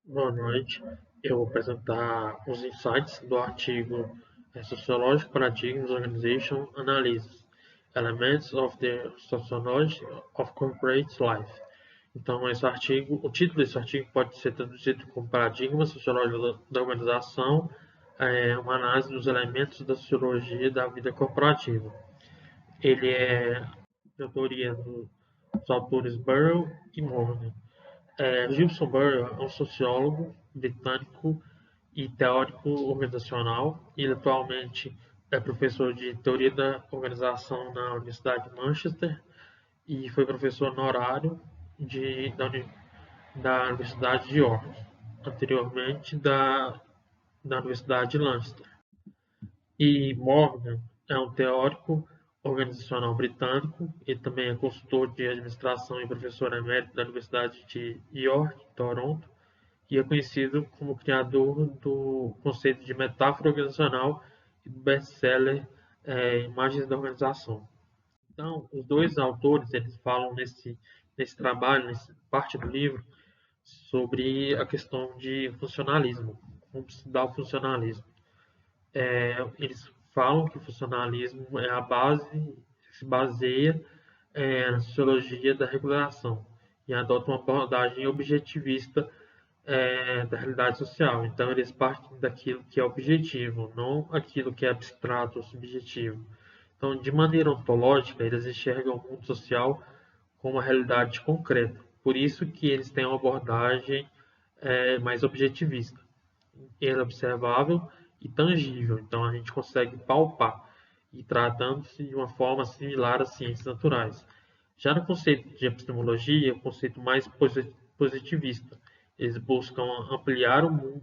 Boa noite. Eu vou apresentar os insights do artigo Sociological Paradigms Organization Analysis Elements of the Sociology of Corporate Life. Então, o título desse artigo pode ser traduzido como Paradigmas Sociológicos da Organização, uma análise dos elementos da sociologia da vida corporativa. Ele é de autoria dos autores Burrow e Morgan. Gilson Burrow é um sociólogo britânico e teórico organizacional. Ele atualmente é professor de teoria da organização na Universidade de Manchester e foi professor honorário da Universidade de York, anteriormente da Universidade de Lancaster. E Morgan é um teórico organizacional britânico. Ele também é consultor de administração e professor emérito da Universidade de York, Toronto, e é conhecido como criador do conceito de metáfora organizacional e do best-seller Imagens da Organização. Então, os dois autores eles falam nesse trabalho, nessa parte do livro, sobre a questão de funcionalismo, como estudar o funcionalismo. Eles falam que o funcionalismo é a base, se baseia na sociologia da regulação e adota uma abordagem objetivista da realidade social. Então, eles partem daquilo que é objetivo, não aquilo que é abstrato ou subjetivo. Então, de maneira ontológica, eles enxergam o mundo social como uma realidade concreta. Por isso que eles têm uma abordagem mais objetivista. Ele é observável e tangível, então a gente consegue palpar, e tratando-se de uma forma similar às ciências naturais. Já no conceito de epistemologia, é um conceito mais positivista. Eles buscam ampliar o mundo,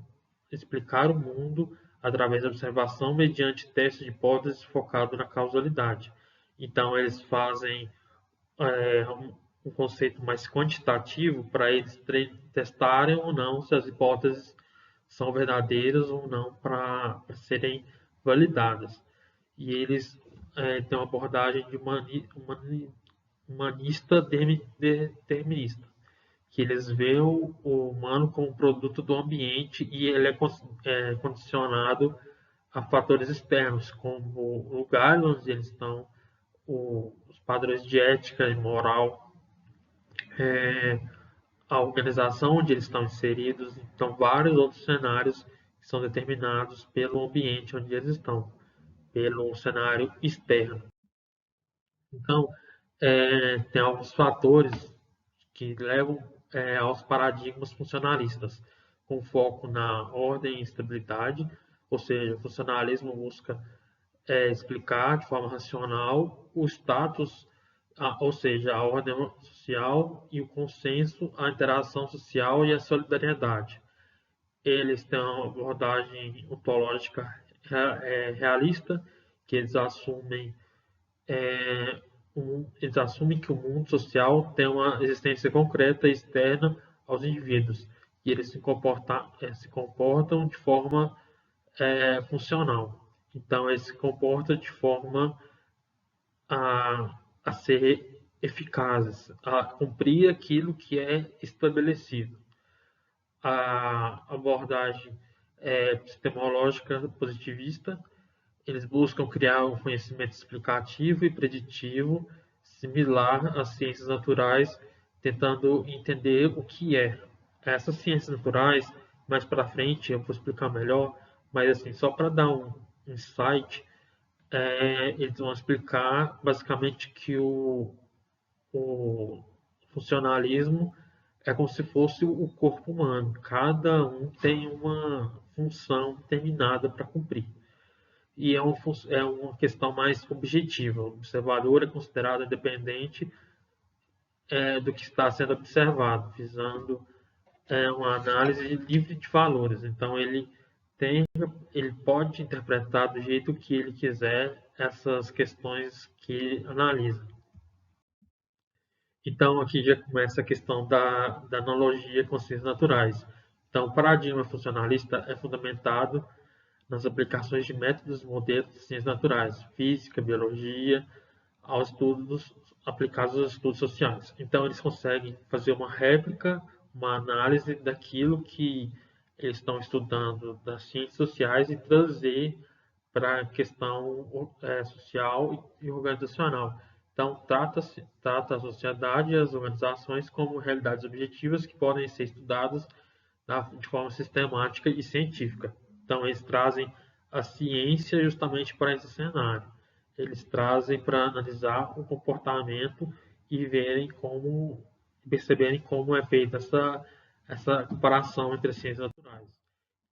explicar o mundo através da observação mediante testes de hipóteses focado na causalidade. Então, eles fazem um conceito mais quantitativo para eles testarem ou não se as hipóteses são verdadeiras ou não para serem validadas. E eles têm uma abordagem de humanista determinista, que eles veem o humano como produto do ambiente e ele é condicionado a fatores externos, como o lugar onde eles estão, os padrões de ética e moral, a organização onde eles estão inseridos, então vários outros cenários que são determinados pelo ambiente onde eles estão, pelo cenário externo. Então, tem alguns fatores que levam aos paradigmas funcionalistas, com foco na ordem e estabilidade, ou seja, o funcionalismo busca explicar de forma racional o status, ou seja, a ordem social e o consenso, a interação social e a solidariedade. Eles têm uma abordagem ontológica realista, que eles assumem que o mundo social tem uma existência concreta e externa aos indivíduos, e eles se comportam de forma funcional. Então, eles se comportam de forma a ser eficazes, a cumprir aquilo que é estabelecido. A abordagem epistemológica positivista, eles buscam criar um conhecimento explicativo e preditivo similar às ciências naturais, tentando entender o que é. Essas ciências naturais, mais para frente eu vou explicar melhor, mas assim, só para dar um insight, eles vão explicar basicamente que o funcionalismo é como se fosse o corpo humano. Cada um tem uma função determinada para cumprir. E é uma questão mais objetiva. O observador é considerado independente do que está sendo observado, visando uma análise livre de valores. Então, ele pode interpretar do jeito que ele quiser essas questões que analisa. Então, aqui já começa a questão da analogia com ciências naturais. Então, o paradigma funcionalista é fundamentado nas aplicações de métodos e modelos de ciências naturais, física, biologia, aos estudos aplicados aos estudos sociais. Então, eles conseguem fazer uma réplica uma análise daquilo que eles estão estudando das ciências sociais e trazer para a questão social e organizacional. Então, trata a sociedade e as organizações como realidades objetivas que podem ser estudadas de forma sistemática e científica. Então, eles trazem a ciência justamente para esse cenário. Eles trazem para analisar o comportamento e verem como, perceberem como é feita essa comparação entre as ciências naturais.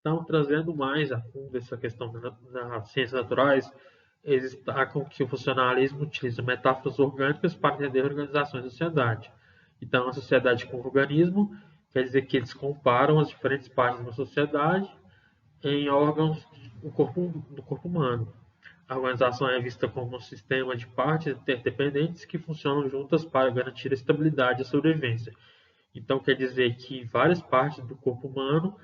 Então, trazendo mais a fundo essa questão das ciências naturais, eles destacam que o funcionalismo utiliza metáforas orgânicas para entender organizações da sociedade. Então, a sociedade como organismo quer dizer que eles comparam as diferentes partes de uma sociedade em órgãos do corpo humano. A organização é vista como um sistema de partes interdependentes que funcionam juntas para garantir a estabilidade e a sobrevivência. Então, quer dizer que várias partes do corpo humano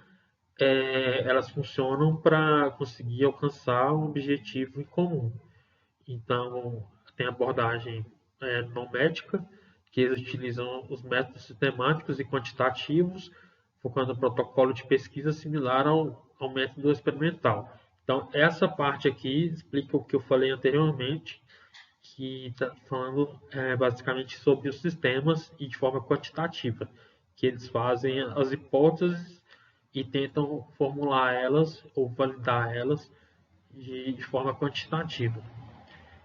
elas funcionam para conseguir alcançar um objetivo em comum. Então, tem a abordagem nomética, que eles utilizam os métodos sistemáticos e quantitativos, focando no protocolo de pesquisa similar ao método experimental. Então, essa parte aqui explica o que eu falei anteriormente, que está falando basicamente sobre os sistemas e de forma quantitativa, que eles fazem as hipóteses e tentam formular elas ou validar elas de forma quantitativa.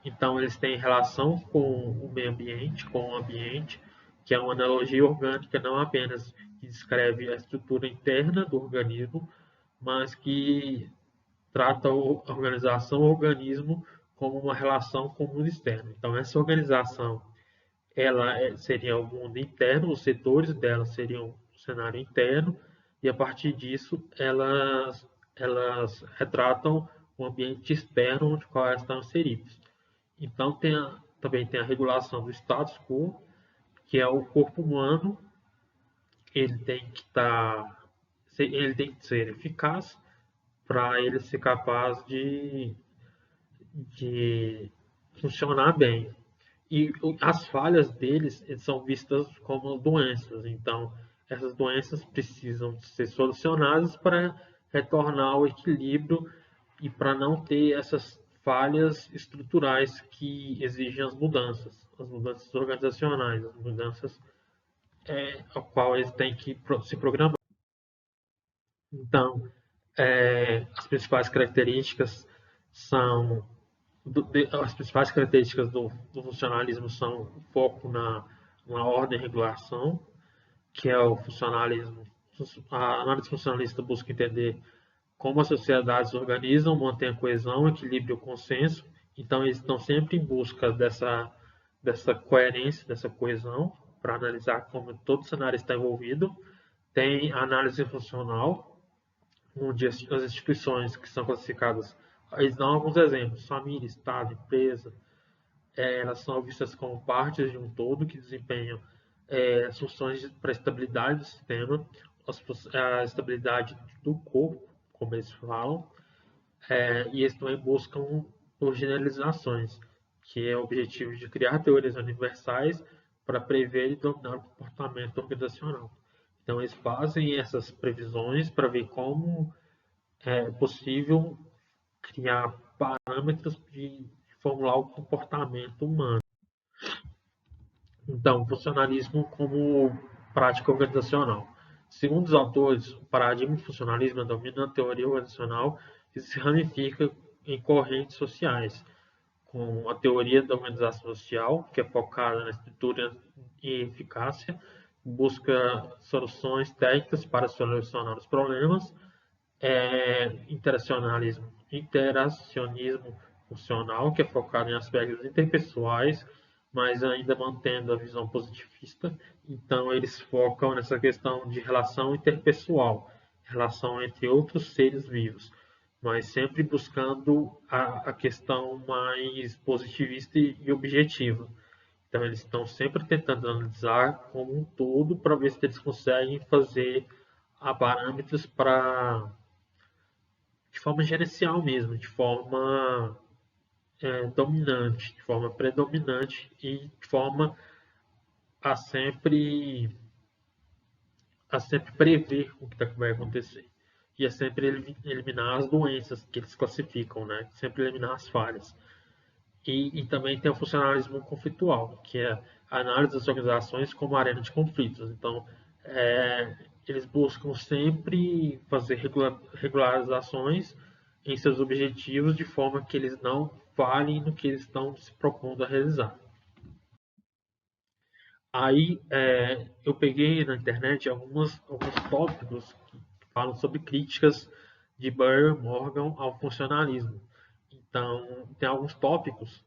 Então, eles têm relação com o meio ambiente, com o ambiente, que é uma analogia orgânica não apenas que descreve a estrutura interna do organismo, mas que trata a organização do organismo como uma relação com o mundo externo. Então, essa organização ela seria o mundo interno, os setores dela seriam o cenário interno, e a partir disso elas retratam o ambiente externo onde qual elas estão inseridas. Então também tem a regulação do status quo, que é o corpo humano, ele tem que ele tem que ser eficaz para ele ser capaz de funcionar bem. E as falhas deles são vistas como doenças. Então, essas doenças precisam ser solucionadas para retornar ao equilíbrio e para não ter essas falhas estruturais que exigem as mudanças organizacionais, as mudanças ao qual eles têm que se programar. Então, as principais características são as principais características do funcionalismo são o foco na ordem e regulação, que é o funcionalismo. A análise funcionalista busca entender como as sociedades organizam, mantêm a coesão, equilíbrio e o consenso. Então, eles estão sempre em busca dessa coerência, dessa coesão, para analisar como todo o cenário está envolvido. Tem a análise funcional, onde as instituições que são classificadas, eles dão alguns exemplos: família, Estado, empresa, elas são vistas como partes de um todo que desempenham as funções para a estabilidade do sistema, a estabilidade do corpo, como eles falam, e eles também buscam por generalizações, que é o objetivo de criar teorias universais para prever e dominar o comportamento organizacional. Então, eles fazem essas previsões para ver como é possível criar parâmetros de formular o comportamento humano. Então, funcionalismo como prática organizacional. Segundo os autores, o paradigma de funcionalismo é dominante teoria organizacional que se ramifica em correntes sociais, como a teoria da organização social, que é focada na estrutura e eficácia, busca soluções técnicas para solucionar os problemas, interacionismo funcional, que é focado em aspectos interpessoais, mas ainda mantendo a visão positivista. Então, eles focam nessa questão de relação interpessoal, relação entre outros seres vivos, mas sempre buscando a questão mais positivista e objetiva. Então, eles estão sempre tentando analisar como um todo para ver se eles conseguem fazer parâmetros para de forma gerencial mesmo, de forma dominante, de forma predominante e de forma a sempre a sempre prever o que vai acontecer. E a sempre eliminar as doenças que eles classificam, né? Sempre eliminar as falhas. E também tem o funcionalismo conflitual, que é a análise das organizações como arena de conflitos. Então, eles buscam sempre fazer regularizações em seus objetivos de forma que eles não falhem no que eles estão se propondo a realizar. Aí eu peguei na internet alguns tópicos que falam sobre críticas de Burr Morgan ao funcionalismo. Então, tem alguns tópicos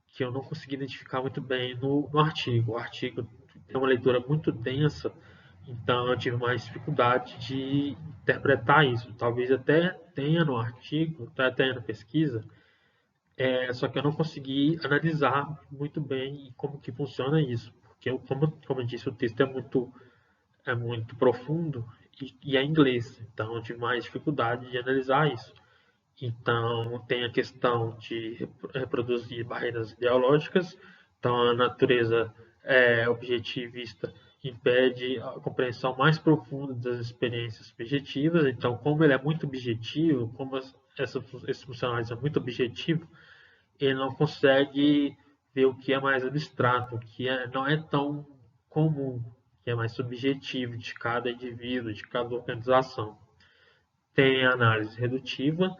que eu não consegui identificar muito bem no artigo. O artigo tem uma leitura muito densa, então eu tive mais dificuldade de interpretar isso. Talvez até tenha no artigo, até tenha na pesquisa, só que eu não consegui analisar muito bem como que funciona isso, porque como eu disse, o texto é muito profundo e é em inglês, então eu tive mais dificuldade de analisar isso. Então, tem a questão de reproduzir barreiras ideológicas. Então, a natureza objetivista impede a compreensão mais profunda das experiências subjetivas. Então, como ele é muito objetivo, como esse funcionalismo é muito objetivo, ele não consegue ver o que é mais abstrato, o que não é tão comum, que é mais subjetivo de cada indivíduo, de cada organização. Tem a análise redutiva,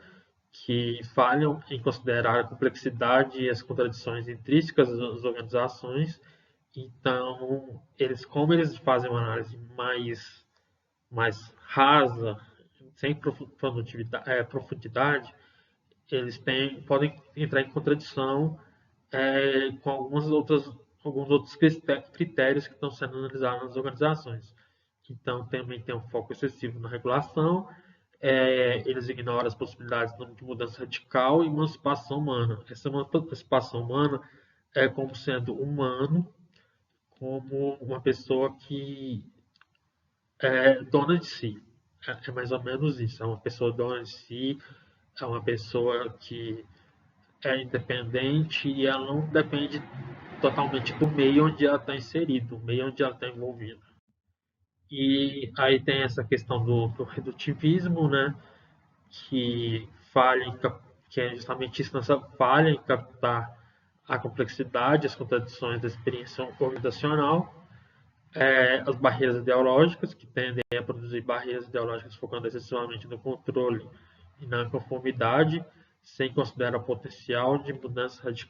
que falham em considerar a complexidade e as contradições intrínsecas das organizações. Então, como eles fazem uma análise mais rasa, sem profundidade, eles podem entrar em contradição com alguns outros critérios que estão sendo analisados nas organizações. Então, também tem um foco excessivo na regulação, eles ignoram as possibilidades de mudança radical e emancipação humana. Essa emancipação humana é como sendo humano, como uma pessoa que é dona de si. É mais ou menos isso. É uma pessoa dona de si, é uma pessoa que é independente e ela não depende totalmente do meio onde ela está inserida, do meio onde ela está envolvida. E aí tem essa questão do redutivismo, né? que falha em, que é justamente isso, nessa falha em captar a complexidade, as contradições da experiência organizacional, as barreiras ideológicas, que tendem a produzir barreiras ideológicas focando excessivamente no controle e na conformidade, sem considerar o potencial de mudança radical